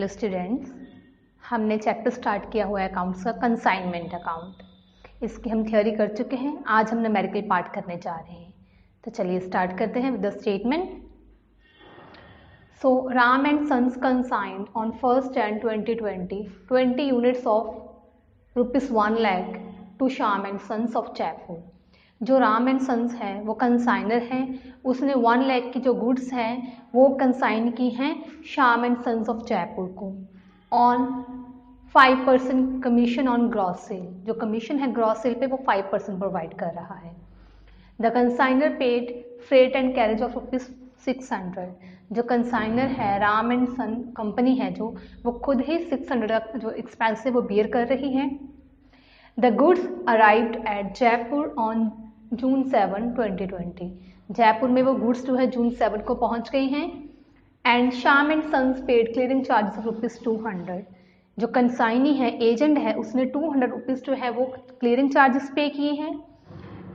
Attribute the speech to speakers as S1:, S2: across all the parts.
S1: Hello students, हमने chapter start किया हुआ है अकाउंट्स का कंसाइनमेंट अकाउंट। इसकी हम थ्योरी कर चुके हैं, आज हम न्यूमेरिकल पार्ट करने जा रहे हैं। तो चलिए स्टार्ट करते हैं with the statement. So Ram and sons consigned on 1st Jan 2020 20 units of ₹1 lakh to Shyam and sons of Jaipur. जो राम एंड सन्स है वो कंसाइनर हैं, उसने 1 लाख की जो गुड्स हैं वो कंसाइन की हैं Shyam and sons of Jaipur को on 5% commission on gross sale. जो कमीशन है ग्रॉस सेल पे वो 5% प्रोवाइड कर रहा है। The consignor paid freight and carriage of ₹600। जो कंसाइनर है राम एंड सन कंपनी है जो वो खुद ही 600 जो एक्सपेंस है वो बियर कर रही है। The goods arrived at Jaipur on June 7, 2020। Jaipur में वो गुड्स जो है June 7 को पहुंच गई हैं। And Shyam and sons paid clearing charges of ₹200। जो कंसाइनी है एजेंट है उसने ₹200 जो है वो क्लियरिंग चार्जेस पे किए हैं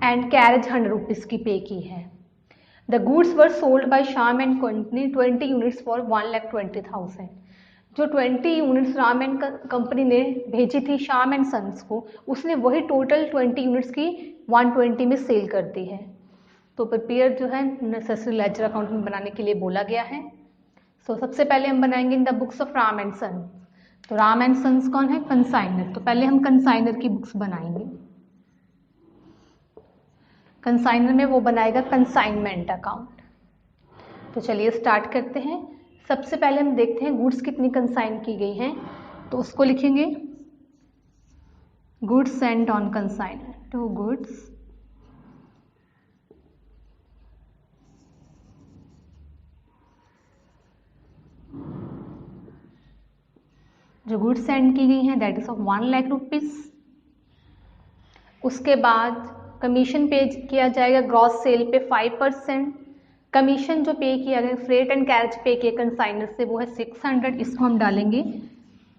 S1: एंड कैरेज ₹100 की पे की है। The goods were sold by Shyam and company 20 units for 1,20,000। जो 20 यूनिट्स राम एंड कंपनी ने भेजी थी श्याम एंड सन्स को, उसने वही टोटल 20 यूनिट्स की 120 में सेल कर दी है। तो प्रिपेयर जो है नेसेसरी लेजर अकाउंट में बनाने के लिए बोला गया है। सो सबसे पहले हम बनाएंगे in the books of Ram and sons. तो राम एंड सन्स कौन है? कंसाइनर। तो पहले हम कंसाइनर की बुक्स बनाएंगे। कंसाइनर में वो बनाएगा कंसाइनमेंट अकाउंट। तो चलिए स्टार्ट करते हैं। सबसे पहले हम देखते हैं गुड्स कितनी कंसाइन की गई हैं, तो उसको लिखेंगे goods sent on consignor. To goods जो गुड्स सेंड की गई हैं that is of 1 lakh rupees. उसके बाद कमीशन पे किया जाएगा ग्रॉस सेल पे 5%। कमीशन जो पे किया गया फ्रेट एंड कैरेज पे किया कंसाइनर से वो है 600। इसको हम डालेंगे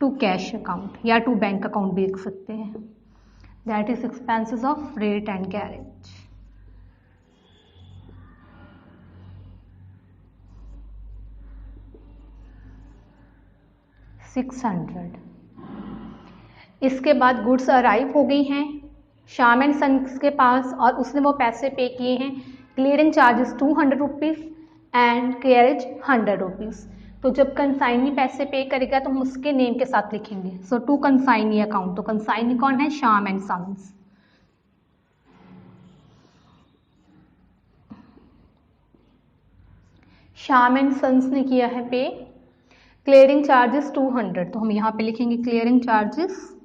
S1: टू कैश अकाउंट या टू बैंक अकाउंट भी लिख सकते हैं। That is expenses of freight and carriage. $600। इसके बाद गुड्स अराइव हो गई हैं श्याम एंड सन्स के पास और उसने वो पैसे पे किए हैं। Clearing charges ₹200 and carriage ₹100। तो जब कंसाइनी पैसे पे करेगा तो हम उसके नेम के साथ लिखेंगे। So to consignee account. तो कंसाइनी कौन है? Shyam and sons. Shyam and sons ने किया है पे क्लियरिंग चार्जेस 200। तो हम यहाँ पे लिखेंगे क्लियरिंग चार्जेस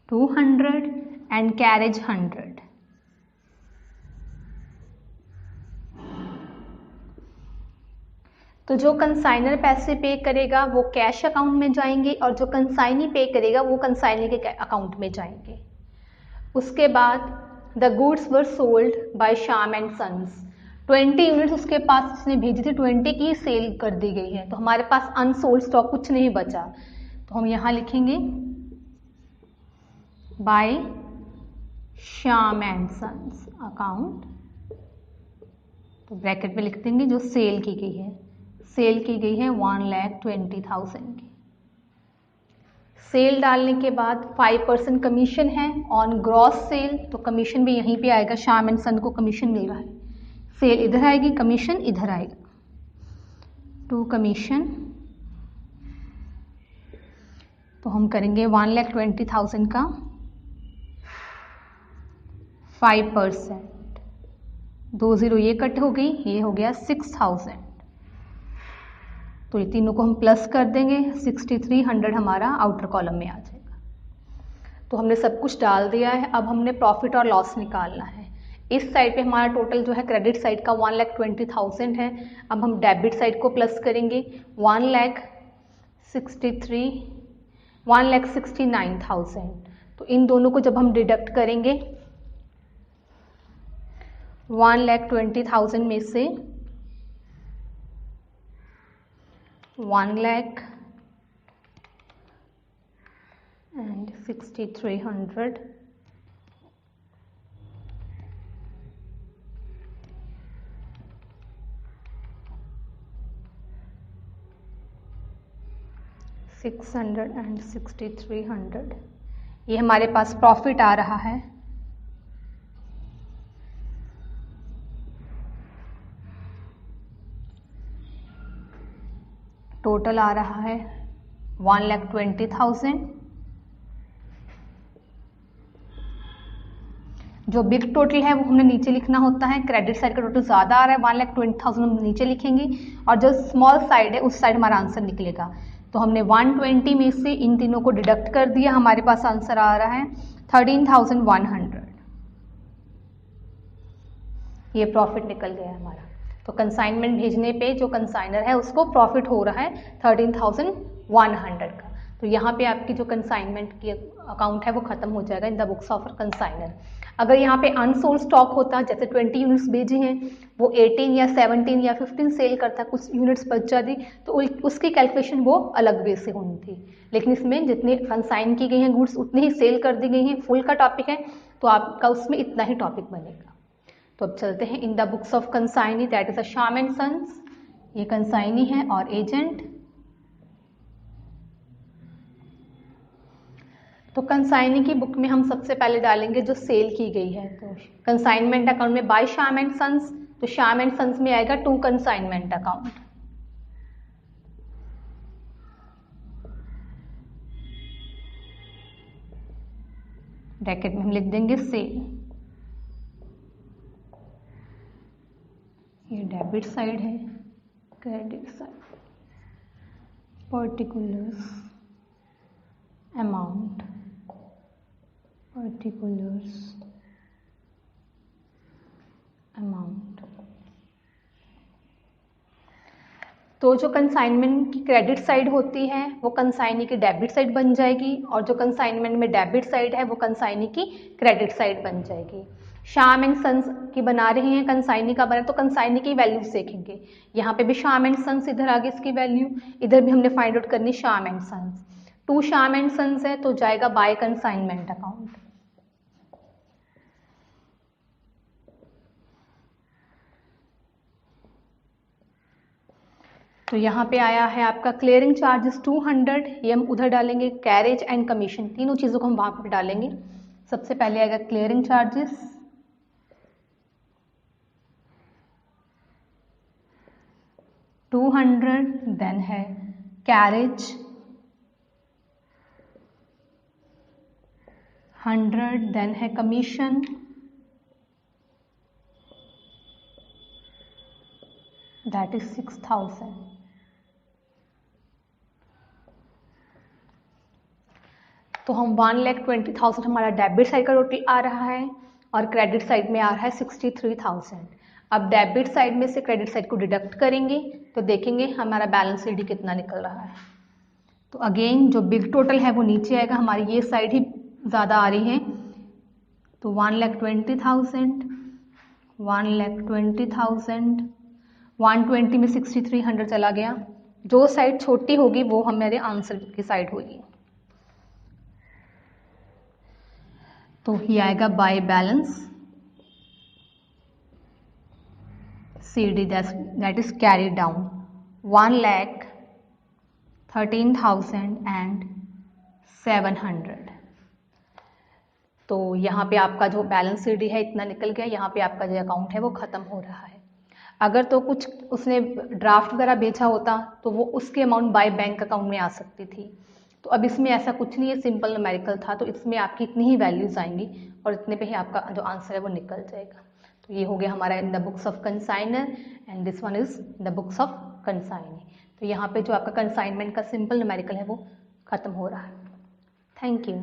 S1: 200 एंड कैरेज 100। तो जो कंसाइनर पैसे पे करेगा वो कैश अकाउंट में जाएंगे और जो कंसाइनी पे करेगा वो कंसाइनी के अकाउंट में जाएंगे। उसके बाद the goods were sold by Shyam and sons. 20 units उसके पास उसने भेजी थी, 20 की सेल कर दी गई है। तो हमारे पास अनसोल्ड स्टॉक कुछ नहीं बचा, तो हम यहाँ लिखेंगे by Shyam and sons account. तो ब्रैकेट में लिख देंगे जो सेल की गई है। सेल की गई है 1,20,000 की। सेल डालने के बाद 5% कमीशन है ऑन ग्रॉस सेल। तो कमीशन भी यहीं पे आएगा, श्याम एंड सन को कमीशन मिल रहा है। सेल इधर आएगी, कमीशन इधर आएगा। टू कमीशन तो हम करेंगे 1,20,000 का 5%। 2 0 ये कट हो गई, ये हो गया 6,000। तो ये तीनों को हम प्लस कर देंगे, 6,300 हमारा आउटर कॉलम में आ जाएगा। तो हमने सब कुछ डाल दिया है। अब हमने प्रॉफिट और लॉस निकालना है। इस साइड पे हमारा टोटल जो है क्रेडिट साइड का 1,20,000 है। अब हम डेबिट साइड को प्लस करेंगे 1,69,000। तो इन दोनों को जब हम डिडक्ट करेंगे 1,20,000 में से 1 lakh and 6,300 . 600 एंड 6300, ये हमारे पास प्रॉफिट आ रहा है। टोटल आ रहा है 1,20,000। जो बिग टोटल है वो हमने नीचे लिखना होता है। क्रेडिट साइड का टोटल ज़्यादा आ रहा है 1,20,000, हम नीचे लिखेंगे, और जो स्मॉल साइड है उस साइड हमारा आंसर निकलेगा। तो हमने 120 में से इन तीनों को डिडक्ट कर दिया, हमारे पास आंसर आ रहा है 13,100। ये प्रॉफिट निकल गया हमारा। तो कंसाइनमेंट भेजने पे जो कंसाइनर है उसको प्रॉफिट हो रहा है 13,100 का। तो यहाँ पे आपकी जो कंसाइनमेंट की अकाउंट है वो खत्म हो जाएगा in the books of consignor. अगर यहाँ पे अनसोल्ड स्टॉक होता, जैसे 20 यूनिट्स भेजे हैं, वो 18 या 17 या 15 सेल करता, कुछ यूनिट्स बच जाती, तो उसकी कैलकुलेशन वो अलग वे से होनी थी। लेकिन इसमें जितनी कंसाइन की गई हैं गुड्स उतनी ही सेल कर दी गई हैं, फुल का टॉपिक है, तो आपका उसमें इतना ही टॉपिक बनेगा। तो अब चलते हैं in the books of consignee, that is a Shyam and sons. ये कंसाइनी है और एजेंट। तो कंसाइनी की बुक में हम सबसे पहले डालेंगे जो सेल की गई है। तो कंसाइनमेंट अकाउंट में बाय श्याम एंड सन्स, तो श्याम एंड सन्स में आएगा टू कंसाइनमेंट अकाउंट। ब्रैकेट में हम लिख देंगे सेल। ये डेबिट साइड है, credit side, particulars amount, particulars amount. तो जो कंसाइनमेंट की क्रेडिट साइड होती है वो कंसाइनी की डेबिट साइड बन जाएगी, और जो कंसाइनमेंट में डेबिट साइड है वो कंसाइनी की क्रेडिट साइड बन जाएगी। श्याम एंड सन्स की बना रहे हैं, कंसाइनी का बना, तो कंसाइनी की वैल्यूज देखेंगे। यहाँ पे भी श्याम एंड सन्स, इधर आगे इसकी वैल्यू, इधर भी हमने फाइंड आउट करनी Shyam and sons. To Shyam and sons है तो जाएगा बाय कंसाइनमेंट अकाउंट। तो यहाँ पे आया है आपका क्लियरिंग चार्जेस 200, ये हम उधर डालेंगे। कैरेज एंड कमीशन, तीनों चीज़ों को हम वहाँ पे डालेंगे। सबसे पहले आएगा क्लियरिंग चार्जेस, $200, देन है कैरेज 100, देन है कमीशन, दैट इज 6,000। तो हम 1,20,000 हमारा डेबिट साइड का टोटल आ रहा है, और क्रेडिट साइड में आ रहा है 63,000। अब डेबिट साइड में से क्रेडिट साइड को डिडक्ट करेंगे तो देखेंगे हमारा बैलेंस शीट कितना निकल रहा है। तो अगेन जो बिग टोटल है वो नीचे आएगा, हमारी ये साइड ही ज़्यादा आ रही है। तो 1,20,000, 1,20,000, 120 में 6,300 चला गया। जो साइड छोटी होगी वो हमारे आंसर की साइड होगी। तो ये आएगा by balance CD, that is carried down 1,13,700। तो यहाँ पे आपका जो बैलेंस CD है इतना निकल गया, यहाँ पे आपका जो अकाउंट है वो ख़त्म हो रहा है। अगर तो कुछ उसने ड्राफ्ट वगैरह बेचा होता तो वो उसके अमाउंट बाय बैंक अकाउंट में आ सकती थी। तो अब इसमें ऐसा कुछ नहीं है, सिंपल न्यूमेरिकल था, तो इसमें आपकी इतनी ही वैल्यूज आएंगी और इतने पे ही आपका जो आंसर है वो निकल जाएगा। तो ये हो गया हमारा in the books of consignor, and this one is the books of consignee. तो यहाँ पे जो आपका कंसाइनमेंट का सिंपल न्यूमेरिकल है वो खत्म हो रहा है। Thank you.